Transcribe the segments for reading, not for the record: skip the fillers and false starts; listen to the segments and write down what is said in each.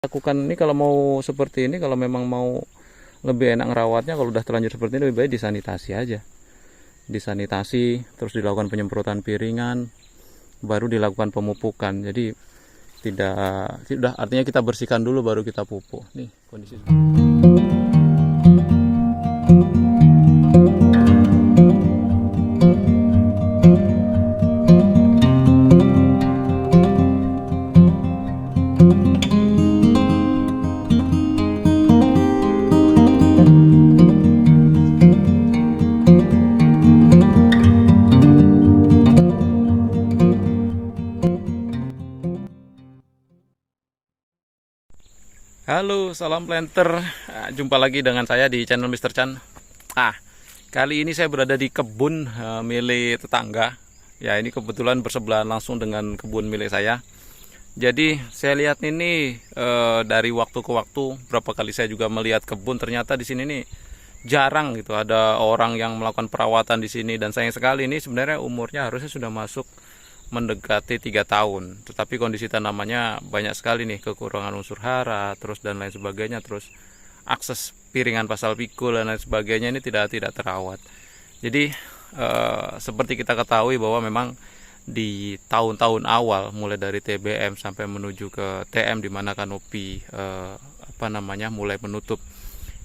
Lakukan ini kalau mau seperti ini, kalau memang mau lebih enak ngerawatnya, kalau udah terlanjur seperti ini lebih baik disanitasi aja. Disanitasi, terus dilakukan penyemprotan piringan, baru dilakukan pemupukan. Jadi tidak artinya kita bersihkan dulu baru kita pupuk. Nih kondisi. Halo, salam planter. Jumpa lagi dengan saya di channel Mr. Chan. Kali ini saya berada di kebun milik tetangga. Ya, ini kebetulan bersebelahan langsung dengan kebun milik saya. Jadi saya lihat ini dari waktu ke waktu, berapa kali saya juga melihat kebun, ternyata di sini nih jarang gitu ada orang yang melakukan perawatan di sini. Dan sayang sekali, ini sebenarnya umurnya harusnya sudah masuk mendekati 3 tahun, tetapi kondisi tanamannya banyak sekali nih kekurangan unsur hara, terus dan lain sebagainya, terus akses piringan pasal pikul dan lain sebagainya ini tidak terawat. Jadi seperti kita ketahui bahwa memang di tahun-tahun awal, mulai dari TBM sampai menuju ke TM, di mana kanopi mulai menutup,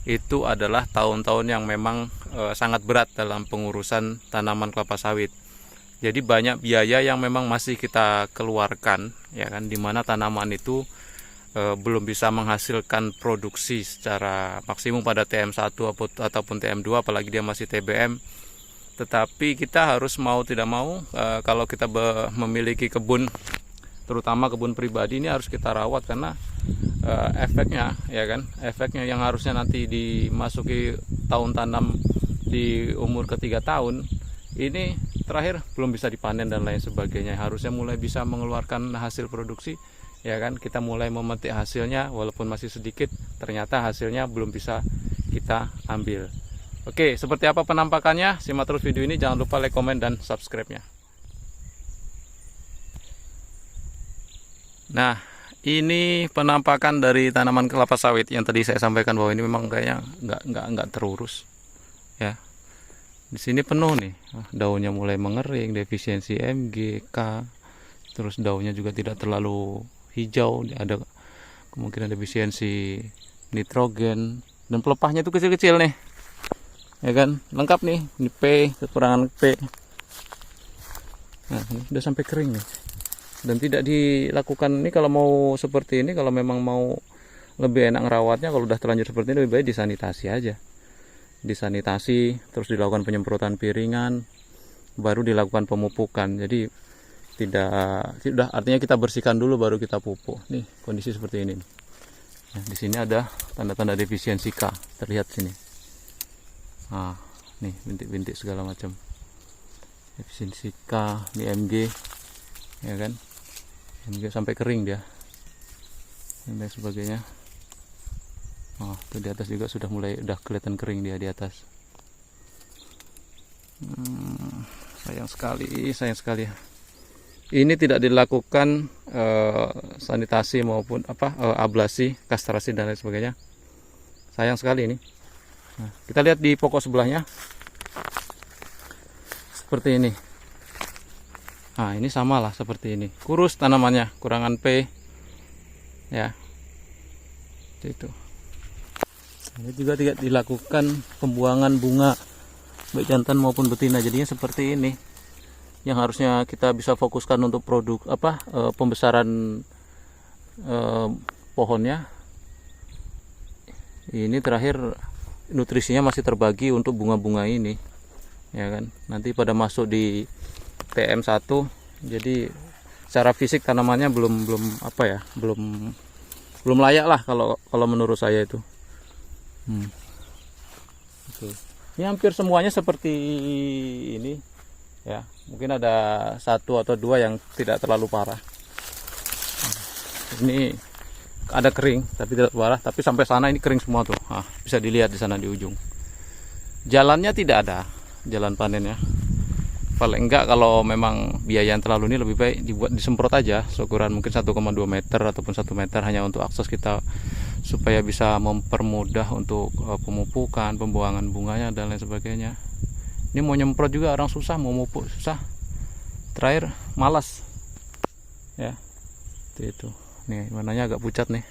itu adalah tahun-tahun yang memang sangat berat dalam pengurusan tanaman kelapa sawit. Jadi banyak biaya yang memang masih kita keluarkan, ya kan, dimana tanaman itu belum bisa menghasilkan produksi secara maksimum pada TM1 ataupun TM2, apalagi dia masih TBM. Tetapi kita harus mau tidak mau, kalau kita memiliki kebun, terutama kebun pribadi, ini harus kita rawat, karena efeknya, ya kan, efeknya yang harusnya nanti dimasuki tahun tanam di umur ke-3 tahun, ini terakhir belum bisa dipanen dan lain sebagainya. Harusnya mulai bisa mengeluarkan hasil produksi, ya kan, kita mulai memetik hasilnya, walaupun masih sedikit, ternyata hasilnya belum bisa kita ambil. Oke, seperti apa penampakannya? Simak terus video ini, jangan lupa like, komen, dan subscribe-nya. Nah, ini penampakan dari tanaman kelapa sawit yang tadi saya sampaikan, bahwa ini memang kayaknya nggak terurus, ya. Di sini penuh nih, daunnya mulai mengering, defisiensi Mg, K, terus daunnya juga tidak terlalu hijau, ada kemungkinan defisiensi nitrogen, dan pelepahnya itu kecil-kecil nih, ya kan, lengkap nih, ini P, kekurangan P. Nah, ini udah sampai kering nih, dan tidak dilakukan ini kalau mau seperti ini, kalau memang mau lebih enak ngerawatnya, kalau udah terlanjur seperti ini lebih baik disanitasi aja. Disanitasi, terus dilakukan penyemprotan piringan, baru dilakukan pemupukan. Jadi tidak artinya kita bersihkan dulu baru kita pupuk. Nih kondisi seperti ini. Nah, di sini ada tanda-tanda defisiensi K, terlihat sini. Nih bintik-bintik segala macam. Defisiensi K, ini Mg, ya kan? Mg sampai kering dia, dan lain sebagainya. Tuh di atas juga udah kelihatan kering dia di atas. Sayang sekali. Ini tidak dilakukan sanitasi maupun ablasi, kastrasi dan lain sebagainya. Sayang sekali ini. Nah, kita lihat di pokok sebelahnya. Seperti ini. Ini samalah seperti ini. Kurus tanamannya, kurangan P. Ya. Itu. Ini juga tidak dilakukan pembuangan bunga baik jantan maupun betina, jadinya seperti ini. Yang harusnya kita bisa fokuskan untuk produk pembesaran pohonnya. Ini terakhir nutrisinya masih terbagi untuk bunga-bunga ini, ya kan. Nanti pada masuk di TM1, jadi secara fisik tanamannya belum layak lah kalau menurut saya itu. Oke. Ini hampir semuanya seperti ini, ya. Mungkin ada 1 atau 2 yang tidak terlalu parah. Ini ada kering tapi tidak parah, tapi sampai sana ini kering semua tuh. Bisa dilihat di sana di ujung. Jalannya tidak ada, jalan panennya. paling enggak kalau memang biaya yang terlalu ini lebih baik dibuat disemprot aja seukuran mungkin 1,2 meter ataupun 1 meter hanya untuk akses kita supaya bisa mempermudah untuk pemupukan, pembuangan bunganya dan lain sebagainya. Ini mau nyemprot juga orang susah, mau mupuk susah, terakhir malas ya. Itu nih warnanya agak pucat nih,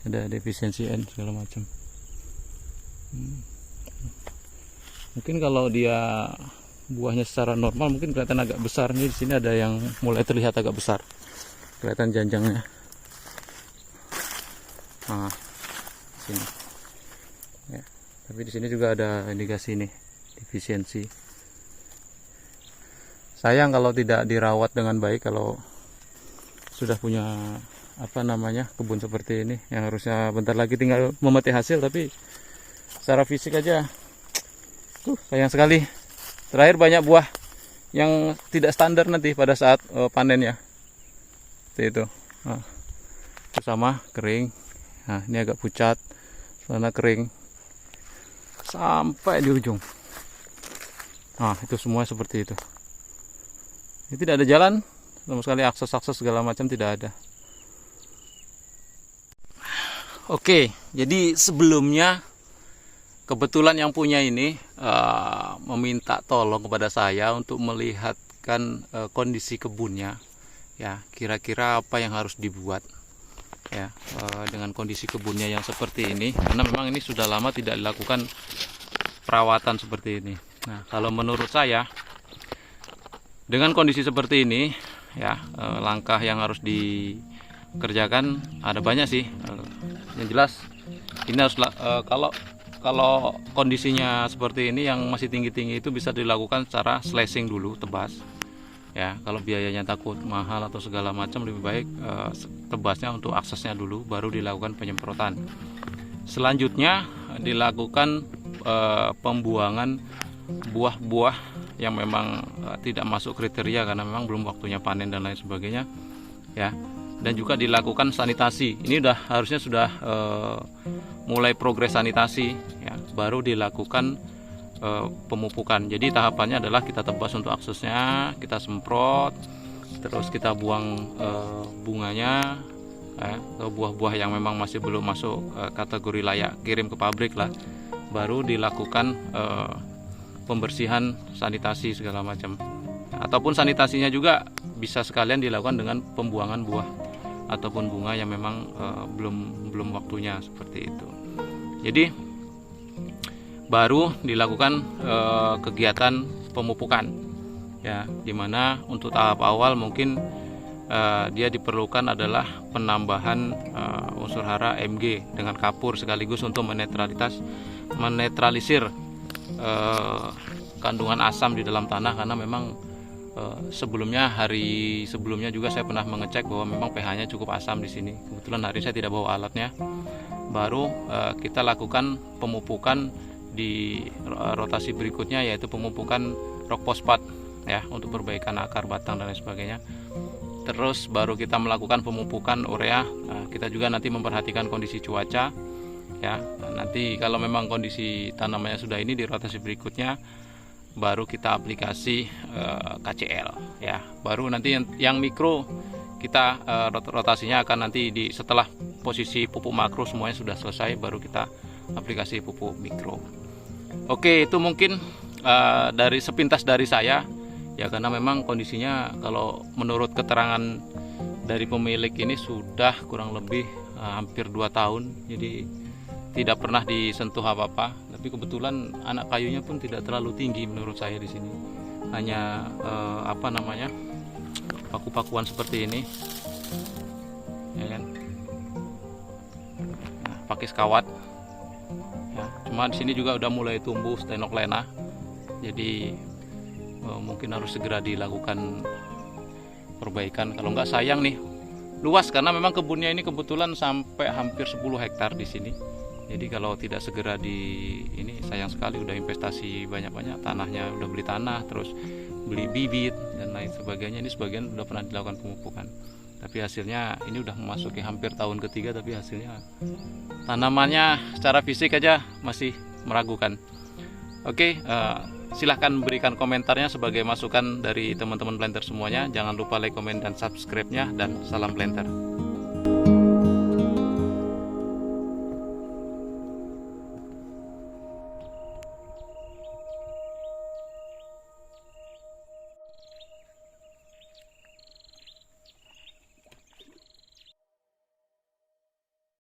ada defisiensi N segala macam. Mungkin kalau dia buahnya secara normal mungkin kelihatan agak besar. Nih di sini ada yang mulai terlihat agak besar, kelihatan janjangnya. Nah, sini. Ya, tapi di sini juga ada indikasi nih defisiensi. Sayang kalau tidak dirawat dengan baik, kalau sudah punya kebun seperti ini yang harusnya bentar lagi tinggal memetik hasil, tapi secara fisik aja sayang sekali. Terakhir banyak buah yang tidak standar nanti pada saat panen ya. Seperti itu. Nah, itu sama kering. Nah, ini agak pucat, sana kering sampai di ujung. Nah, itu semua seperti itu. Ini tidak ada jalan sama sekali, akses segala macam tidak ada. Oke, jadi sebelumnya kebetulan yang punya ini meminta tolong kepada saya untuk melihatkan kondisi kebunnya, ya kira-kira apa yang harus dibuat ya dengan kondisi kebunnya yang seperti ini, karena memang ini sudah lama tidak dilakukan perawatan seperti ini. Nah, kalau menurut saya dengan kondisi seperti ini ya langkah yang harus dikerjakan ada banyak sih. Yang jelas ini harus kalau kondisinya seperti ini yang masih tinggi-tinggi itu bisa dilakukan secara slashing dulu, tebas. Ya, kalau biayanya takut mahal atau segala macam lebih baik tebasnya untuk aksesnya dulu baru dilakukan penyemprotan. Selanjutnya dilakukan pembuangan buah-buah yang memang tidak masuk kriteria karena memang belum waktunya panen dan lain sebagainya. Ya. Dan juga dilakukan sanitasi. Ini harusnya sudah mulai progres sanitasi ya, baru dilakukan pemupukan. Jadi tahapannya adalah kita tebas untuk aksesnya, kita semprot, terus kita buang bunganya ya, atau buah-buah yang memang masih belum masuk kategori layak kirim ke pabrik lah, baru dilakukan pembersihan, sanitasi segala macam. Ataupun sanitasinya juga bisa sekalian dilakukan dengan pembuangan buah ataupun bunga yang memang belum waktunya, seperti itu. Jadi baru dilakukan kegiatan pemupukan ya, dimana untuk tahap awal mungkin dia diperlukan adalah penambahan unsur hara Mg dengan kapur sekaligus untuk menetralisir kandungan asam di dalam tanah, karena memang hari sebelumnya juga saya pernah mengecek bahwa memang pH-nya cukup asam di sini. Kebetulan hari ini saya tidak bawa alatnya. Baru kita lakukan pemupukan di rotasi berikutnya, yaitu pemupukan rock fosfat ya untuk perbaikan akar, batang dan lain sebagainya. Terus baru kita melakukan pemupukan urea. Kita juga nanti memperhatikan kondisi cuaca ya. Nanti kalau memang kondisi tanamannya sudah ini, di rotasi berikutnya baru kita aplikasi KCL ya. Baru nanti yang mikro kita rotasinya akan nanti setelah posisi pupuk makro semuanya sudah selesai, baru kita aplikasi pupuk mikro. Oke, itu mungkin dari sepintas dari saya ya, karena memang kondisinya kalau menurut keterangan dari pemilik ini sudah kurang lebih hampir 2 tahun, jadi tidak pernah disentuh apa-apa. Tapi kebetulan anak kayunya pun tidak terlalu tinggi menurut saya di sini. Hanya paku-pakuan seperti ini. Ya kan? Nah, pakai sekawat. Ya, cuma di sini juga udah mulai tumbuh stenoklena. Jadi mungkin harus segera dilakukan perbaikan. Kalau nggak sayang nih, luas karena memang kebunnya ini kebetulan sampai hampir 10 hektar di sini. Jadi kalau tidak segera ini sayang sekali, udah investasi banyak-banyak, tanahnya udah beli tanah, terus beli bibit dan lain sebagainya. Ini sebagian udah pernah dilakukan pemupukan. Tapi hasilnya ini udah memasuki hampir tahun ketiga, tapi hasilnya tanamannya secara fisik aja masih meragukan. Oke, Silahkan berikan komentarnya sebagai masukan dari teman-teman planter semuanya. Jangan lupa like, komen, dan subscribe-nya. Dan salam planter.